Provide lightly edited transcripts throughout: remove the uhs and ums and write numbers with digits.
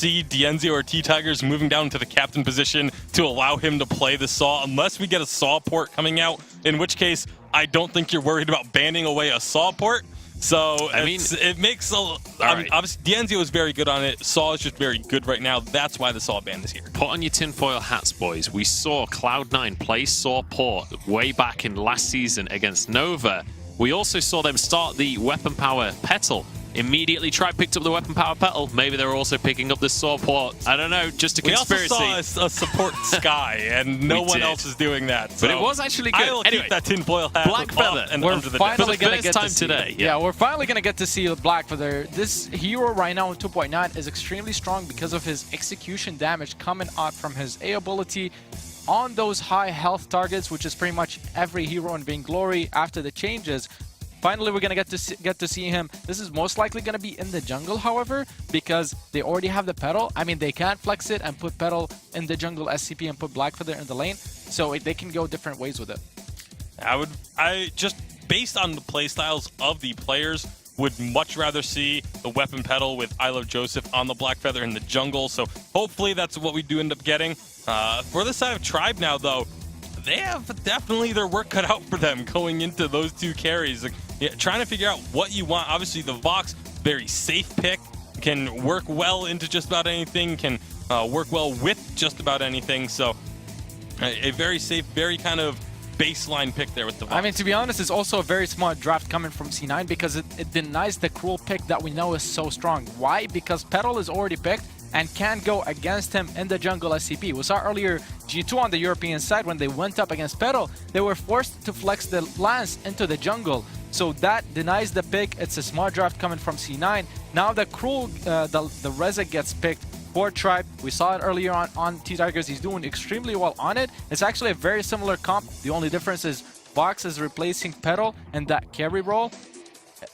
see Dienzio or T-Tigers moving down to the captain position to allow him to play the Saw, unless we get a Saw port coming out, in which case I don't think you're worried about banning away a Saw port. So I mean, it makes obviously Dienzio is very good on it. Saw is just very good right now. That's why the Saw ban is here. Put on your tinfoil hats, boys. We saw Cloud9 play Saw port way back in last season against Nova. We also saw them start the weapon power petal. Immediately picked up the weapon power petal. Maybe they're also picking up the Saw port. I don't know, just a conspiracy. We also saw a support Sky, and no one else is doing that. So but it was actually good. I will keep that tinfoil hat. Black Feather. And we're under the finally desk. going to get time to see today. Yeah, we're finally going to get to see Black Feather. This hero right now in 2.9 is extremely strong because of his execution damage coming out from his A ability on those high health targets, which is pretty much every hero in Vainglory after the changes. Finally, we're going to get to see him. This is most likely going to be in the jungle, however, because they already have the petal. I mean, they can't flex it and put petal in the jungle SCP and put Black Feather in the lane, so they can go different ways with it. I just, based on the playstyles of the players, would much rather see the weapon petal with I Love Joseph on the Black Feather in the jungle, so hopefully that's what we do end up getting. For the side of Tribe now, though, they have definitely their work cut out for them going into those two carries. Like, trying to figure out what you want. Obviously, the Vox, very safe pick, can work well into just about anything, can work well with just about anything. So a very safe, very kind of baseline pick there with the Vox. I mean, to be honest, it's also a very smart draft coming from C9 because it denies the cruel pick that we know is so strong. Why? Because Petal is already picked and can't go against him in the jungle SCP. We saw earlier G2 on the European side when they went up against Petal, they were forced to flex the lance into the jungle. So that denies the pick. It's a smart draft coming from C9. Now the cruel, the Reza gets picked for Tribe. We saw it earlier on T-Tigers. He's doing extremely well on it. It's actually a very similar comp. The only difference is Vox is replacing Petal in that carry role.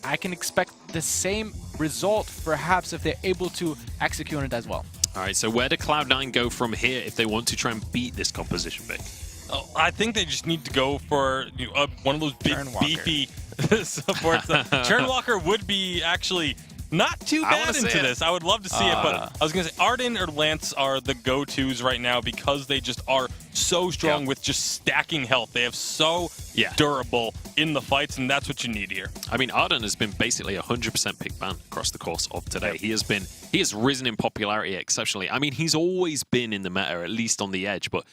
I can expect the same result, perhaps, if they're able to execute it as well. All right, so where do Cloud9 go from here if they want to try and beat this composition pick? Oh, I think they just need to go for one of those big, beefy supports. Churnwalker would be actually not too bad into this. I would love to see it, but I was going to say Arden or Lance are the go-tos right now because they just are so strong with just stacking health. They have so durable in the fights, and that's what you need here. I mean, Arden has been basically 100% pick ban across the course of today. He has risen in popularity exceptionally. I mean, he's always been in the meta, at least on the edge, but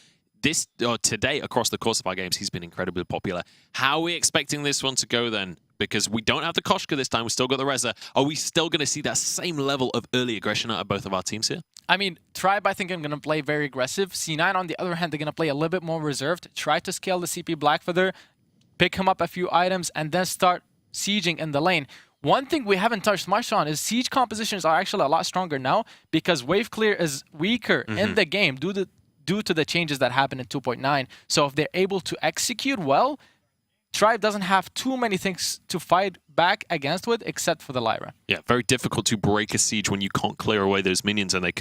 today, across the course of our games, he's been incredibly popular. How are we expecting this one to go then? Because we don't have the Koshka this time, we still got the Reza. Are we still going to see that same level of early aggression out of both of our teams here? I mean, Tribe, I think I'm going to play very aggressive. C9, on the other hand, they're going to play a little bit more reserved, try to scale the CP Black Feather, pick him up a few items, and then start sieging in the lane. One thing we haven't touched much on is siege compositions are actually a lot stronger now because wave clear is weaker in the game due to the changes that happened in 2.9. So if they're able to execute well, Tribe doesn't have too many things to fight back against with except for the Lyra. Yeah, very difficult to break a siege when you can't clear away those minions and they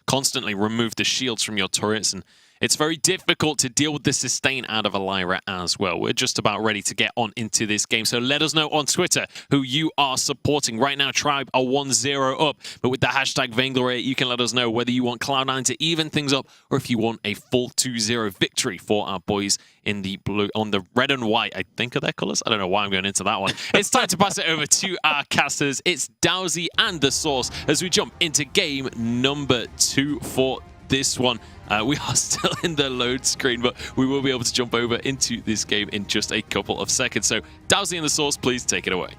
constantly remove the shields from your turrets, and it's very difficult to deal with the sustain out of a Lyra as well. We're just about ready to get on into this game, so let us know on Twitter who you are supporting. Right now, Tribe are 1-0 up, but with the hashtag Vainglory, you can let us know whether you want Cloud9 to even things up or if you want a full 2-0 victory for our boys in the blue, on the red and white, I think, are their colors. I don't know why I'm going into that one. It's time to pass it over to our casters. It's Dowsy and The Source as we jump into game number 2 for this one. We are still in the load screen, but we will be able to jump over into this game in just a couple of seconds. So, Dowsy and The Source, please take it away.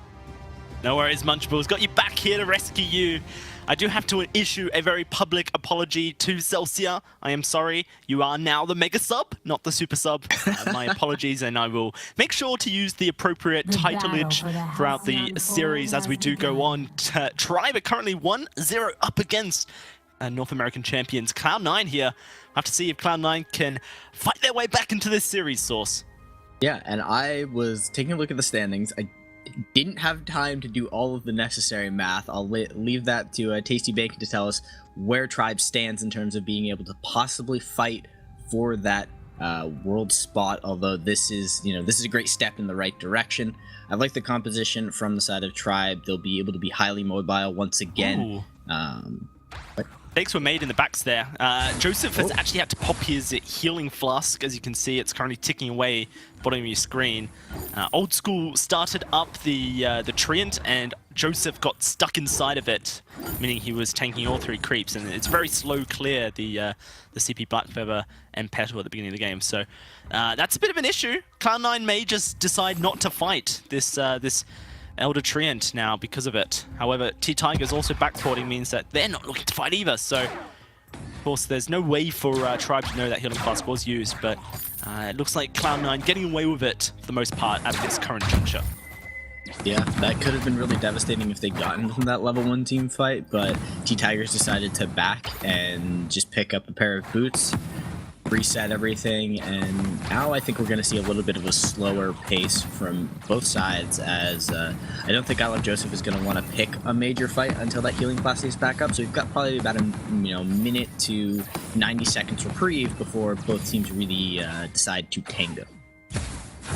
No worries, Munchables. Got you back here to rescue you. I do have to issue a very public apology to Celsia. I am sorry. You are now the Mega Sub, not the Super Sub. My apologies, and I will make sure to use the appropriate titleage throughout the series as we do go on. Tribe are currently 1-0 up against North American champions Cloud9 here. I have to see if Cloud9 can fight their way back into this series, Source. Yeah, and I was taking a look at the standings. I didn't have time to do all of the necessary math. I'll leave that to Tasty Bacon to tell us where Tribe stands in terms of being able to possibly fight for that world spot. Although this is a great step in the right direction. I like the composition from the side of Tribe. They'll be able to be highly mobile once again. Mistakes were made in the backs there. Joseph has actually had to pop his healing flask. As you can see, it's currently ticking away bottom of your screen. Old School started up the Treant, and Joseph got stuck inside of it, meaning he was tanking all 3 creeps, and it's very slow clear, the CP Blackfeather and Petal at the beginning of the game. So that's a bit of an issue. Cloud9 may just decide not to fight this Elder Treant now because of it. However, T-Tigers also backporting means that they're not looking to fight either, so of course there's no way for Tribe to know that healing flask was used, but it looks like Cloud9 getting away with it for the most part at this current juncture. Yeah, that could have been really devastating if they'd gotten from that level 1 team fight, but T-Tigers decided to back and just pick up a pair of boots, reset everything, and now I think we're going to see a little bit of a slower pace from both sides, as I don't think I Love Joseph is going to want to pick a major fight until that healing class is back up, so we've got probably about a minute to 90 seconds reprieve before both teams really decide to tango.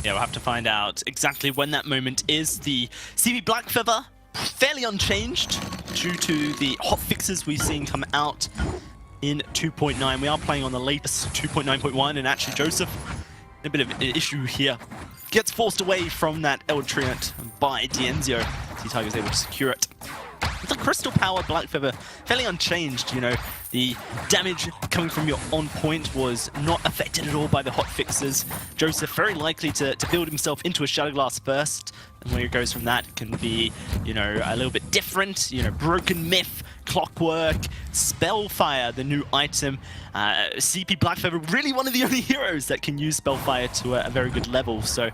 Yeah, we'll have to find out exactly when that moment is. The CP Blackfeather, fairly unchanged due to the hot fixes we've seen come out in 2.9. We are playing on the latest 2.9.1, and actually Joseph, a bit of an issue here, gets forced away from that Elder Treant by Dienzio. T-Tiger's able to secure it. With the Crystal Power Blackfeather, fairly unchanged, you know. The damage coming from your on point was not affected at all by the hot fixes. Joseph very likely to build himself into a Shadow Glass first, and where he goes from that can be, you know, a little bit different. You know, Broken Myth, Clockwork, Spellfire, the new item. CP Blackfeather, really one of the only heroes that can use Spellfire to a very good level. So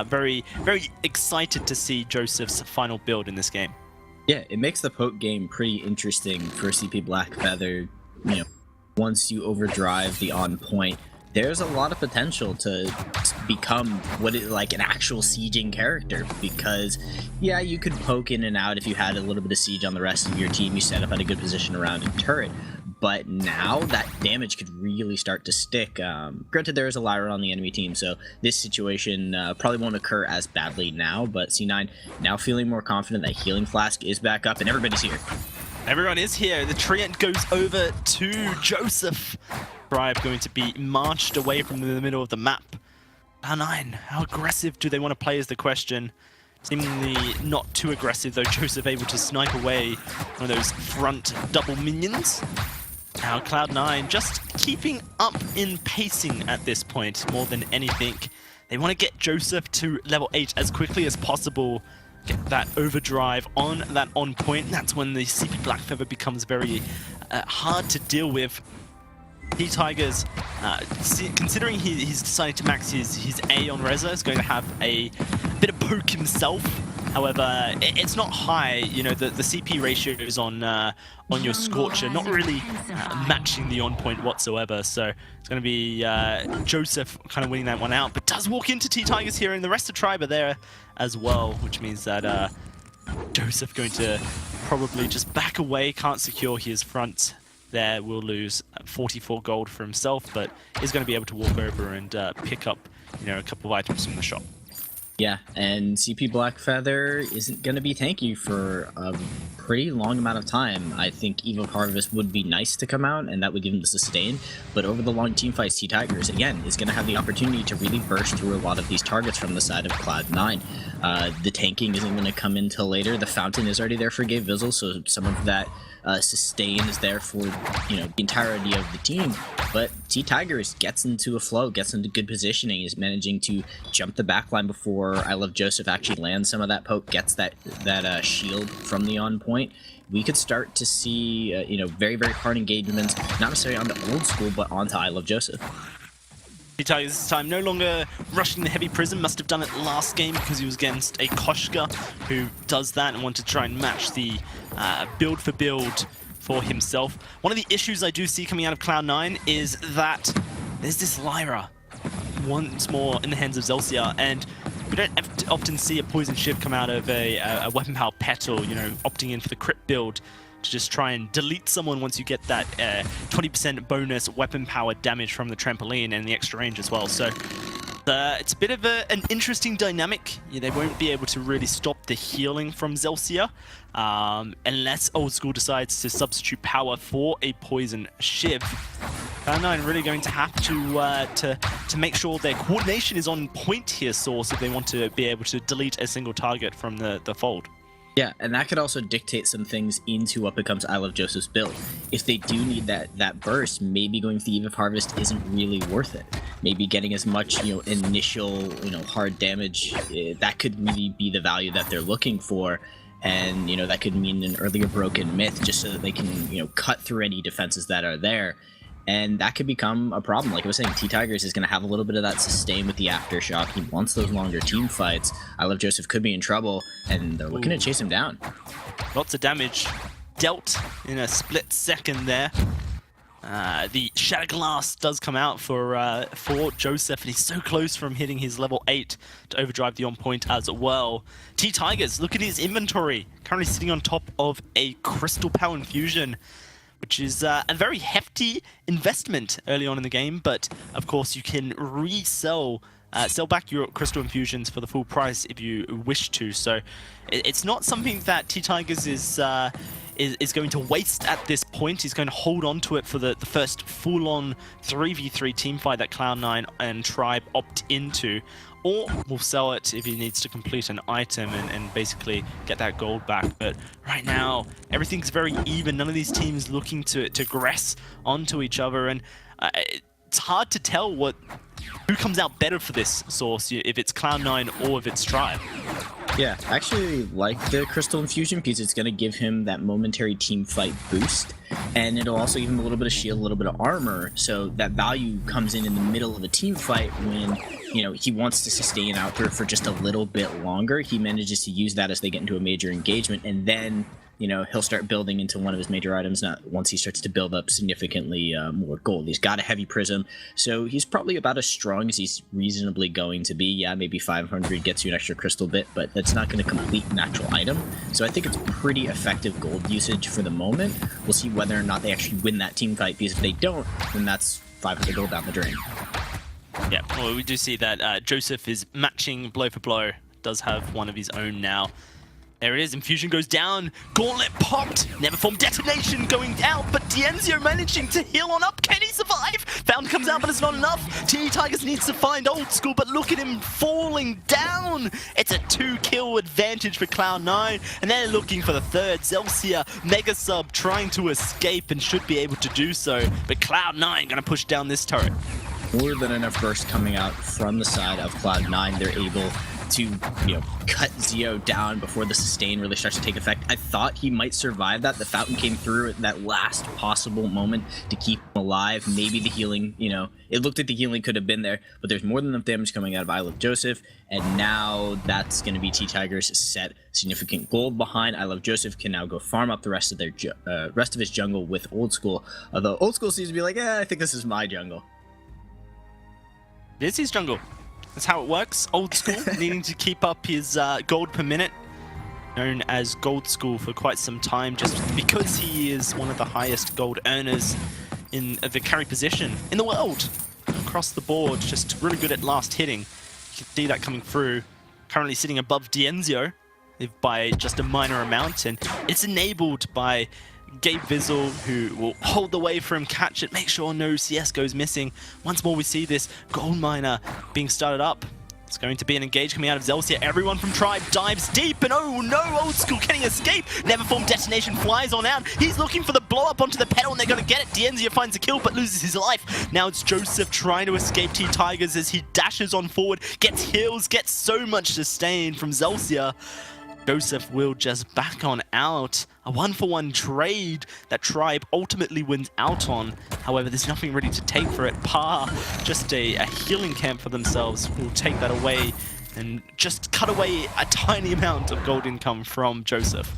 very, very excited to see Joseph's final build in this game. Yeah, it makes the poke game pretty interesting for CP Blackfeather. You know, once you overdrive the on point, there's a lot of potential to become like an actual sieging character, because yeah, you could poke in and out if you had a little bit of siege on the rest of your team, you set up at a good position around a turret, but now that damage could really start to stick. Granted, there is a Lyra on the enemy team, so this situation probably won't occur as badly now, but C9 now feeling more confident that Healing Flask is back up and everybody's here. Everyone is here. The Treant goes over to Joseph. Tribe going to be marched away from the middle of the map. Cloud9, how aggressive do they want to play is the question. Seemingly not too aggressive, though. Joseph able to snipe away one of those front double minions. Now Cloud9 just keeping up in pacing at this point more than anything. They want to get Joseph to level 8 as quickly as possible. Get that overdrive on that on point. That's when the CP Blackfeather becomes very hard to deal with. T-Tigers, considering he's decided to max his A on Reza, is going to have a bit of poke himself. However, it's not high. You know, the CP ratios on your Scorcher not really matching the on point whatsoever. So it's going to be Joseph kind of winning that one out, but does walk into T-Tigers here, and the rest of Tribe are there as well, which means that Joseph going to probably just back away, can't secure his front. There will lose 44 gold for himself, but is going to be able to walk over and pick up, you know, a couple of items from the shop. Yeah, and CP Blackfeather isn't going to be tanky for a pretty long amount of time. I think Evoke Harvest would be nice to come out, and that would give him the sustain, but over the long team fights, T-Tigers, again, is going to have the opportunity to really burst through a lot of these targets from the side of Cloud9. The tanking isn't going to come in till later. The Fountain is already there for Gay Vizzle, so some of that sustain is there for, you know, the entirety of the team. But T-Tigers gets into a flow, gets into good positioning, is managing to jump the backline before I Love Joseph actually lands some of that poke, gets that shield from the on point. We could start to see, you know, very, very hard engagements, not necessarily on the Old School, but onto I Love Joseph. T-Tigers this time no longer rushing the Heavy Prism. Must have done it last game because he was against a Koshka who does that and wanted to try and match the build for build for himself. One of the issues I do see coming out of Cloud9 is that there's this Lyra once more in the hands of Zelsia, and we don't often see a Poison Shiv come out of a Weapon Power Petal, you know, opting in for the crit build to just try and delete someone once you get that 20% bonus weapon power damage from the trampoline and the extra range as well. So It's a bit of an interesting dynamic. Yeah, they won't be able to really stop the healing from Zelsia unless Old School decides to substitute power for a poison shiv. Cloud9 really going to have to make sure their coordination is on point here, Source, if they want to be able to delete a single target from the fold. Yeah, and that could also dictate some things into what becomes I Love Joseph's build. If they do need that burst, maybe going for the Eve of Harvest isn't really worth it. Maybe getting as much, initial, hard damage, that could really be the value that they're looking for. And, that could mean an earlier Broken Myth just so that they can, cut through any defenses that are there. And that could become a problem. Like I was saying, T-Tigers is going to have a little bit of that sustain with the Aftershock. He wants those longer team fights. I Love Joseph could be in trouble, and they're looking to chase him down. Lots of damage dealt in a split second there. The Shatter Glass does come out for Joseph, and he's so close from hitting his level 8 to overdrive the on point as well. T-Tigers, look at his inventory. Currently sitting on top of a Crystal Power Infusion, which is a very hefty investment early on in the game, but of course you can resell, sell back your Crystal Infusions for the full price if you wish to. So it's not something that T-Tigers is going to waste at this point. He's going to hold on to it for the first full-on 3v3 teamfight that Cloud9 and Tribe opt into, or will sell it if he needs to complete an item and basically get that gold back. But right now, everything's very even. None of these teams looking to aggress onto each other, and it's hard to tell who comes out better for this, Source, if it's Cloud9 or if it's Tribe. Yeah, I actually like the Crystal Infusion because it's going to give him that momentary team fight boost, and it'll also give him a little bit of shield, a little bit of armor, so that value comes in the middle of a team fight when, he wants to sustain out for just a little bit longer. He manages to use that as they get into a major engagement, and then he'll start building into one of his major items once he starts to build up significantly more gold. He's got a heavy prism, so he's probably about as strong as he's reasonably going to be. Yeah, maybe 500 gets you an extra crystal bit, but that's not going to complete an actual item. So I think it's pretty effective gold usage for the moment. We'll see whether or not they actually win that team fight, because if they don't, then that's 500 gold down the drain. Yeah, well, we do see that Joseph is matching blow for blow. Does have one of his own now. There it is, Infusion goes down, Gauntlet popped, Never Form Detonation going out, but Dienzio managing to heal on up. Can he survive? Found comes out, but it's not enough. T-Tigers needs to find Old School, but look at him falling down. It's a 2-kill advantage for Cloud9, and they're looking for the third. Zelsia, Mega Sub, trying to escape and should be able to do so, but Cloud9 gonna push down this turret. More than enough burst coming out from the side of Cloud9. They're able to, cut Zio down before the sustain really starts to take effect. I thought he might survive that. The fountain came through at that last possible moment to keep him alive. Maybe the healing, it looked like the healing could have been there, but there's more than enough damage coming out of I Love Joseph, and now that's going to be T-Tigers set significant gold behind. I Love Joseph can now go farm up the rest of his jungle with Old School, although Old School seems to be like, I think this is my jungle. This is jungle. That's how it works. Old School needing to keep up his gold per minute, known as Gold School for quite some time, just because he is one of the highest gold earners in the carry position in the world. Across the board, just really good at last hitting. You can see that coming through. Currently sitting above Dienzio by just a minor amount, and it's enabled by Gabe Vizzle, who will hold the way for him, catch it, make sure no CS goes missing. Once more we see this gold miner being started up. It's going to be an engage coming out of Zelsia. Everyone from Tribe dives deep, and oh no, Old School, can he escape? Never Form Detonation flies on out. He's looking for the blow up onto the pedal, and they're going to get it. Dienzio finds a kill, but loses his life. Now it's Joseph trying to escape T-Tigers as he dashes on forward, gets heals, gets so much sustain from Zelsia. Joseph will just back on out. A 1-for-1 trade that Tribe ultimately wins out on. However, there's nothing ready to take for it. Par, just a healing camp for themselves, will take that away and just cut away a tiny amount of gold income from Joseph.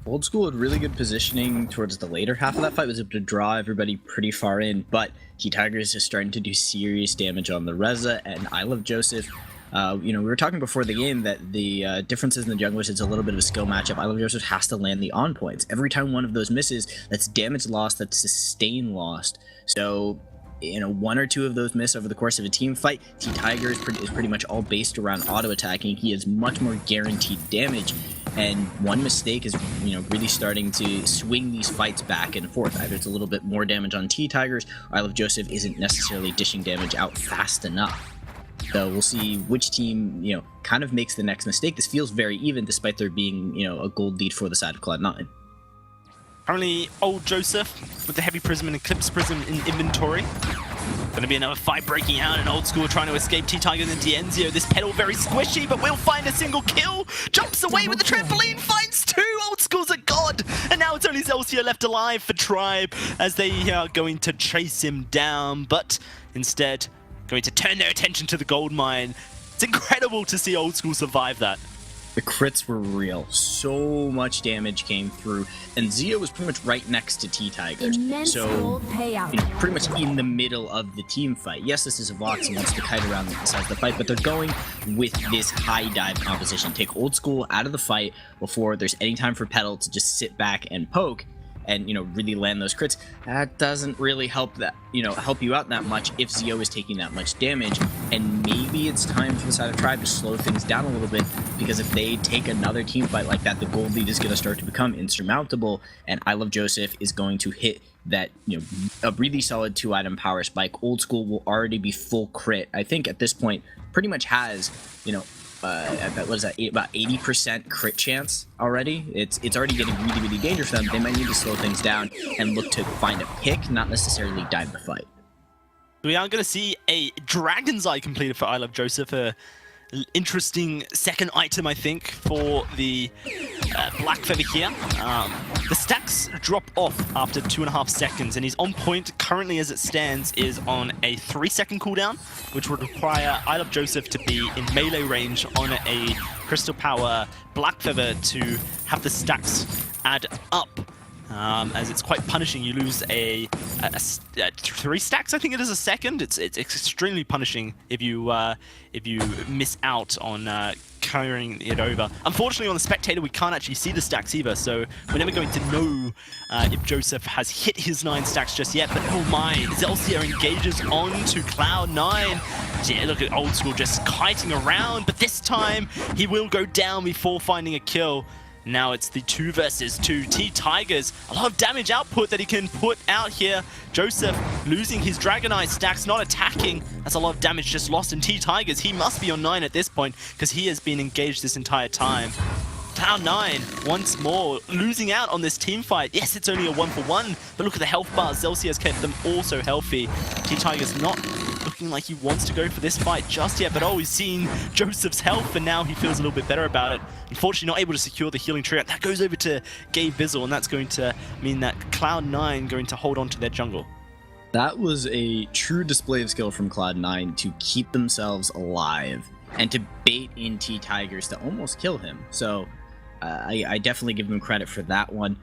Old School had really good positioning towards the later half of that fight, was able to draw everybody pretty far in, but T-Tigers is starting to do serious damage on the Reza, and I Love Joseph. We were talking before the game that the differences in the junglers, it's a little bit of a skill matchup. I Love Joseph has to land the on points. Every time one of those misses, that's damage lost, that's sustain lost. So one or two of those miss over the course of a team fight, T-Tiger is pretty much all based around auto attacking. He has much more guaranteed damage, and one mistake is really starting to swing these fights back and forth. Either it's a little bit more damage on T-Tigers, or I Love Joseph isn't necessarily dishing damage out fast enough. So we'll see which team, kind of makes the next mistake. This feels very even, despite there being, a gold lead for the side of Cloud9. Currently, Old Joseph with the Heavy Prism and Eclipse Prism in inventory. Gonna be another fight breaking out, and Old School trying to escape T-Tiger and Dienzio. This pedal very squishy, but will find a single kill. Jumps away with the trampoline, finds two. Old School's a god. And now it's only Zelsia left alive for Tribe, as they are going to chase him down, but instead going to turn their attention to the gold mine. It's incredible to see Old School survive that. The crits were real. So much damage came through, and Zio was pretty much right next to T-Tigers. So, pretty much in the middle of the team fight. Yes, this is a Vox and wants to kite around the side of the fight, but they're going with this high dive composition. Take Old School out of the fight before there's any time for Petal to just sit back and poke and really land those crits. That doesn't really help help you out that much if Zio is taking that much damage. And maybe it's time for the side of Tribe to slow things down a little bit, because if they take another team fight like that, the gold lead is going to start to become insurmountable, and I Love Joseph is going to hit that a really solid 2-item power spike. Old School will already be full crit. I think at this point pretty much has what is that, about 80% crit chance already. It's already getting really, really dangerous for them. They might need to slow things down and look to find a pick, not necessarily dive the fight. We are going to see a Dragon's Eye completed for I Love Joseph. Interesting second item, I think, for the Black Feather here. The stacks drop off after 2.5 seconds, and he's on point currently as it stands is on a 3-second cooldown, which would require I Love Joseph to be in melee range on a Crystal Power Black Feather to have the stacks add up. As it's quite punishing. You lose a 3 stacks, I think it is, a second. It's extremely punishing if you miss out on carrying it over. Unfortunately, on the spectator, we can't actually see the stacks either, so we're never going to know if Joseph has hit his 9 stacks just yet. But oh my, Zelsia engages onto Cloud9. Yeah, look at Old School just kiting around, but this time he will go down before finding a kill. Now it's the 2 versus 2 T-Tigers. A lot of damage output that he can put out here. Joseph losing his Dragon Eye stacks, not attacking. That's a lot of damage just lost in T-Tigers. He must be on 9 at this point because he has been engaged this entire time. Cloud9 once more losing out on this team fight. Yes, it's only a 1-for-1, but look at the health bars. Zelsia has kept them also healthy. T-Tiger's not looking like he wants to go for this fight just yet, but oh, he's seen Joseph's health, and now he feels a little bit better about it. Unfortunately, not able to secure the healing tree. That goes over to Gabe Bizzle, and that's going to mean that Cloud9 going to hold on to their jungle. That was a true display of skill from Cloud9 to keep themselves alive and to bait in T-Tigers to almost kill him. So I definitely give him credit for that one.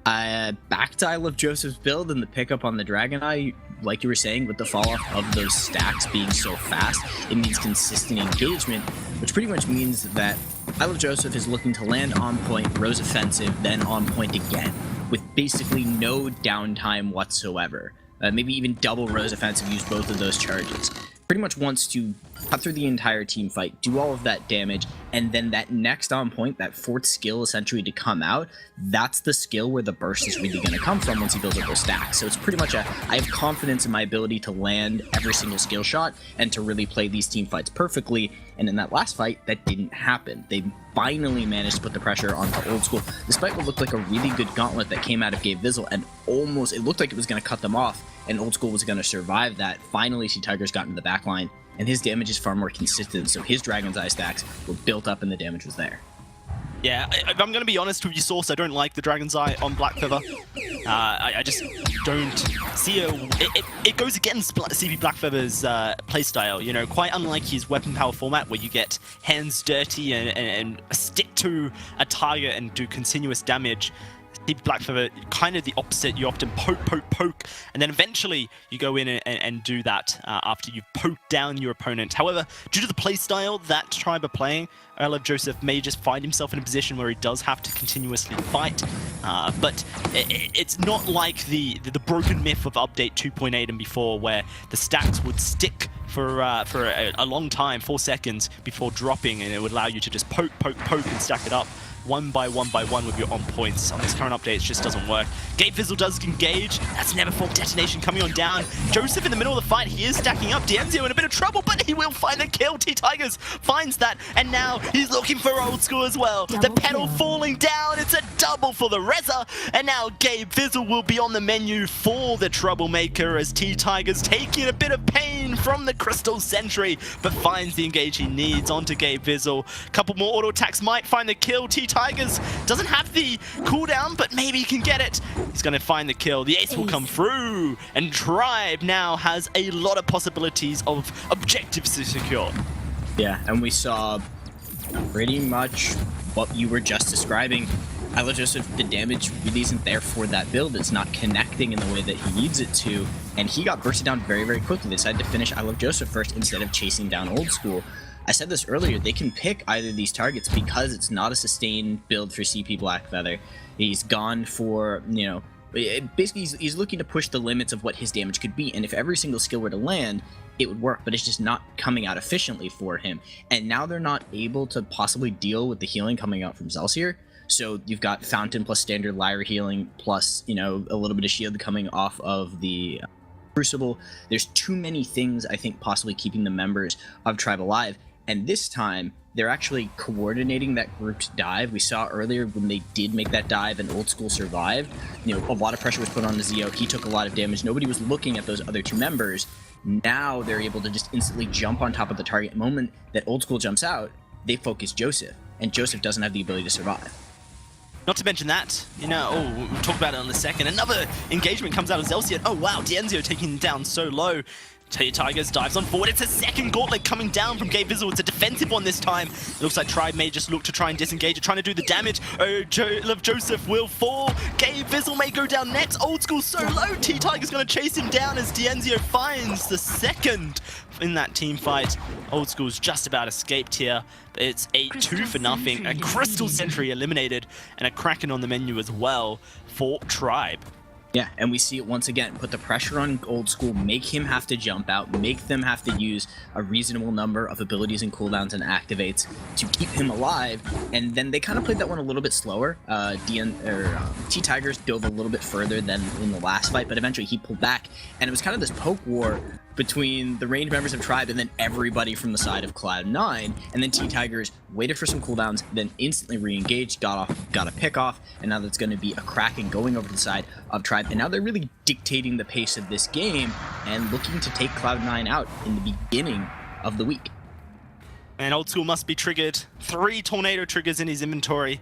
Back to I Love Joseph's build and the pickup on the Dragon Eye, like you were saying, with the fall off of those stacks being so fast, it means consistent engagement, which pretty much means that I Love Joseph is looking to land on point, Rose offensive, then on point again, with basically no downtime whatsoever. Maybe even double Rose offensive, use both of those charges. Pretty much wants to cut through the entire team fight, do all of that damage, and then that next on point, that 4th skill essentially to come out, that's the skill where the burst is really going to come from once he builds up those stacks. So it's pretty much I have confidence in my ability to land every single skill shot and to really play these team fights perfectly. And in that last fight, that didn't happen. They finally managed to put the pressure onto Old School, despite what looked like a really good gauntlet that came out of Gabe Bizzle, and almost, it looked like it was going to cut them off, and Old School was going to survive that. Finally, T-Tigers got into the back line, and his damage is far more consistent, so his Dragon's Eye stacks were built up and the damage was there. Yeah, if I'm going to be honest with you, Source, I don't like the Dragon's Eye on Black Feather. I just don't see it goes against CP Black Feather's playstyle, quite unlike his weapon power format where you get hands dirty and stick to a target and do continuous damage. See Blackfeather, kind of the opposite. You often poke, and then eventually you go in and do that after you've poked down your opponent. However, due to the playstyle that Tribe are playing, I Love Joseph may just find himself in a position where he does have to continuously fight. But it's not like the broken myth of update 2.8 and before, where the stacks would stick for a long time, 4 seconds, before dropping, and it would allow you to just poke and stack it up. One by one with your on points. On this current update, it just doesn't work. Gabe Fizzle does engage. That's Neverform detonation coming on down. Joseph in the middle of the fight. He is stacking up. Dienzio in a bit of trouble, but he will find the kill. T-Tigers finds that, and now he's looking for Old School as well. The pedal falling down. It's a double for the Reza, and now Gabe Fizzle will be on the menu for the Troublemaker as T-Tigers taking a bit of pain from the Crystal Sentry, but finds the engage he needs onto Gabe Fizzle. Couple more auto attacks might find the kill. Tigers doesn't have the cooldown, but maybe he can get it. He's going to find the kill. The ace will come through, and Tribe now has a lot of possibilities of objectives to secure. Yeah, and we saw pretty much what you were just describing. I Love Joseph, the damage really isn't there for that build. It's not connecting in the way that he needs it to, and he got bursted down very, very quickly. They decided to finish I Love Joseph first instead of chasing down Old School. I said this earlier, they can pick either of these targets because it's not a sustained build for CP Blackfeather. He's gone for, you know, basically he's looking to push the limits of what his damage could be, and if every single skill were to land, it would work, but it's just not coming out efficiently for him. And now they're not able to possibly deal with the healing coming out from Zelsier. So you've got Fountain plus standard Lyra healing plus, you know, a little bit of shield coming off of the Crucible. There's too many things, I think, possibly keeping the members of Tribe alive. And this time, they're actually coordinating that group's dive. We saw earlier when they did make that dive and Old School survived, you know, a lot of pressure was put on Zio. He took a lot of damage. Nobody was looking at those other two members. Now they're able to just instantly jump on top of the target. The moment that Old School jumps out, they focus Joseph, and Joseph doesn't have the ability to survive. Not to mention that, you know, we'll talk about it in a second. Another engagement comes out of Zelsier. Oh wow, Dienzio taking him down so low. Tigers dives on forward. It's a second gauntlet coming down from Gabe Fizzle. It's a defensive one this time. It looks like Tribe may just look to try and disengage it, trying to do the damage. Oh, Love Joseph will fall. Gabe Fizzle may go down next. Old School so low. T-Tiger's going to chase him down as Dienzio finds the second in that team fight. Old School's just about escaped here. It's 8-2 for nothing. A Crystal Sentry eliminated, and a Kraken on the menu as well for Tribe. Yeah, and we see it once again. Put the pressure on Old School, make him have to jump out, make them have to use a reasonable number of abilities and cooldowns and activates to keep him alive. And then they kind of played that one a little bit slower. T-Tigers dove a little bit further than in the last fight, but eventually he pulled back. And it was kind of this poke war between the ranged members of Tribe and then everybody from the side of Cloud9. And then T-Tigers waited for some cooldowns, then instantly re-engaged, got a pick off, and now that's going to be a Kraken going over to the side of Tribe. And now they're really dictating the pace of this game and looking to take Cloud9 out in the beginning of the week. And Old School must be triggered. 3 tornado triggers in his inventory.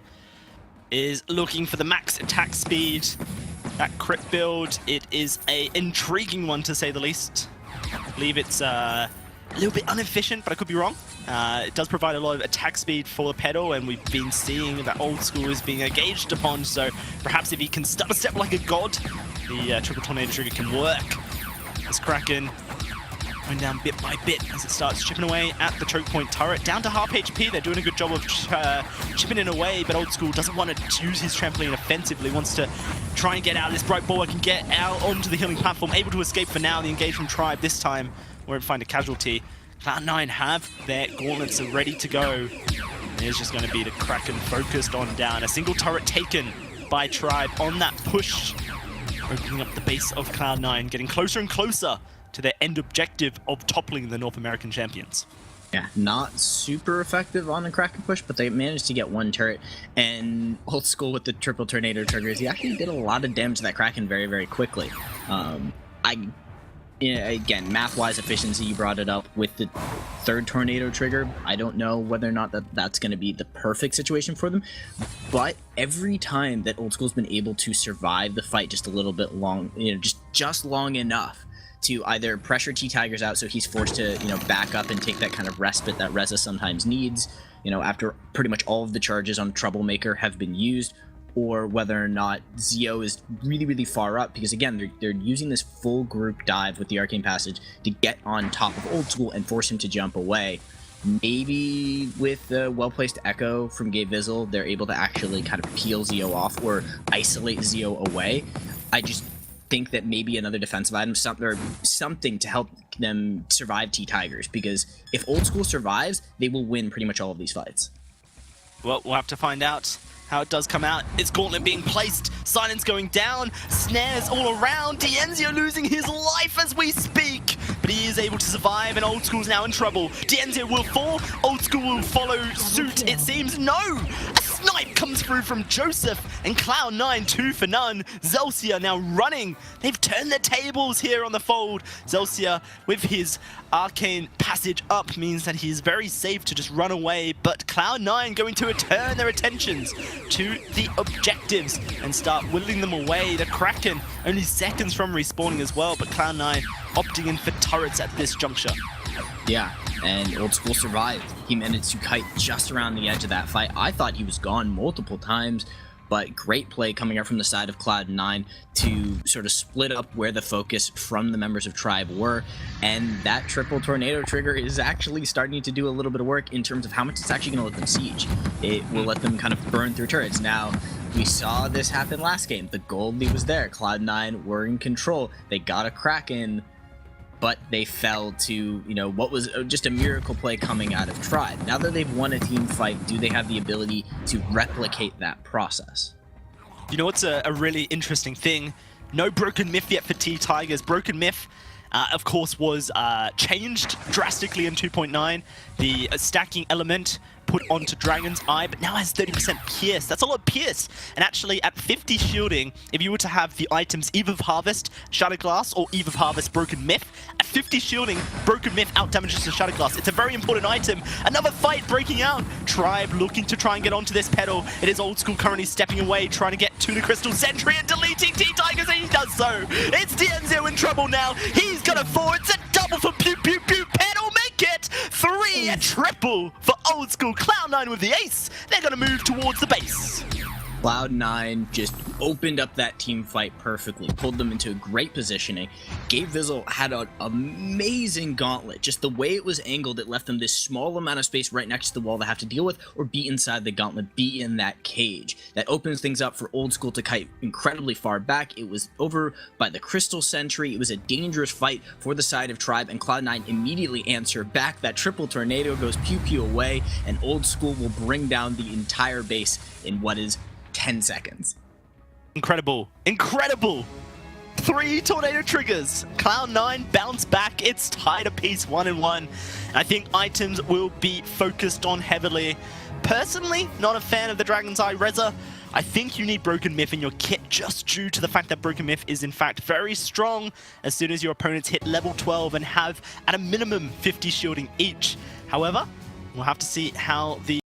Is looking for the max attack speed. That crit build, it is an intriguing one to say the least. I believe it's a little bit inefficient, but I could be wrong. It does provide a lot of attack speed for the pedal, and we've been seeing that Old School is being engaged upon, so perhaps if he can stutter step like a god, the triple tornado trigger can work. This Kraken going down bit by bit as it starts chipping away at the choke point turret. Down to half HP, they're doing a good job of chipping it away, but Old School doesn't want to use his trampoline offensively, wants to try and get out of this bright bulwark and get out onto the healing platform, able to escape for now. The engage from Tribe this time won't find a casualty. Cloud9 have their gauntlets ready to go. There's just going to be the Kraken focused on down. A single turret taken by Tribe on that push, opening up the base of Cloud9, getting closer and closer to their end objective of toppling the North American champions. Yeah, not super effective on the Kraken push, but they managed to get one turret. And Old School with the triple tornado triggers, he actually did a lot of damage to that Kraken very, very quickly. Again, math-wise efficiency, you brought it up with the third tornado trigger. I don't know whether or not that's going to be the perfect situation for them, but every time that Old School's been able to survive the fight just a little bit long, just long enough to either pressure T-Tigers out so he's forced to, back up and take that kind of respite that Reza sometimes needs, after pretty much all of the charges on Troublemaker have been used, or whether or not Zio is really, really far up, because again, they're using this full group dive with the Arcane Passage to get on top of Old School and force him to jump away. Maybe with the well-placed Echo from Gabe Vizzle, they're able to actually kind of peel Zio off or isolate Zio away. I just think that maybe another defensive item, something to help them survive T-Tigers, because if Old School survives, they will win pretty much all of these fights. Well, we'll have to find out how it does come out. It's Gauntlet being placed, Silence going down, snares all around, Dienzio losing his life as we speak, but he is able to survive and Old School's now in trouble. Dienzio will fall, Old School will follow suit, it seems. No! A snipe comes through from Joseph, and Cloud9 2 for none. Zelsia now running. They've turned the tables here on the fold. Zelsia with his Arcane Passage up means that he's very safe to just run away, but Cloud9 going to return their attentions to the objectives and start whittling them away. The Kraken only seconds from respawning as well, but Cloud9 opting in for turrets at this juncture. Yeah, and Old School survived. He managed to kite just around the edge of that fight. I thought he was gone multiple times, but great play coming up from the side of Cloud9 to sort of split up where the focus from the members of Tribe were, and that triple tornado trigger is actually starting to do a little bit of work in terms of how much it's actually going to let them siege. It will let them kind of burn through turrets. Now, we saw this happen last game. The gold lead was there. Cloud9 were in control. They got a Kraken, but they fell to, you know, what was just a miracle play coming out of Tribe. Now that they've won a team fight, do they have the ability to replicate that process? You know what's a really interesting thing? No Broken Myth yet for T-Tigers. Broken Myth, of course, was changed drastically in 2.9. The stacking element put onto Dragon's Eye, but now has 30% Pierce. That's a lot of Pierce. And actually, at 50 shielding, if you were to have the items Eve of Harvest, Shattered Glass, or Eve of Harvest, Broken Myth, at 50 shielding, Broken Myth outdamages the Shattered Glass. It's a very important item. Another fight breaking out. Tribe looking to try and get onto this pedal. It is Old School currently stepping away, trying to get to the Crystal Sentry and deleting T-Tigers, and he does so. It's Dienzio in trouble now. He's gonna fall. It's a double for Pew Pew Pew. Pedal make it. 3, a triple for Old School. Cloud9 with the ace. They're going to move towards the base. Cloud9 just opened up that team fight perfectly, pulled them into a great positioning. Gabe Vizzle had an amazing gauntlet. Just the way it was angled, it left them this small amount of space right next to the wall to have to deal with, or be inside the gauntlet, be in that cage. That opens things up for Old School to kite incredibly far back. It was over by the Crystal Sentry. It was a dangerous fight for the side of Tribe, and Cloud9 immediately answer back. That triple tornado goes pew pew away, and Old School will bring down the entire base in what is 10 seconds. Incredible. Incredible. 3 tornado triggers. Cloud9 bounce back. It's tied apiece 1-1. I think items will be focused on heavily. Personally, not a fan of the Dragon's Eye Reza. I think you need Broken Myth in your kit just due to the fact that Broken Myth is in fact very strong as soon as your opponents hit level 12 and have at a minimum 50 shielding each. However, we'll have to see how the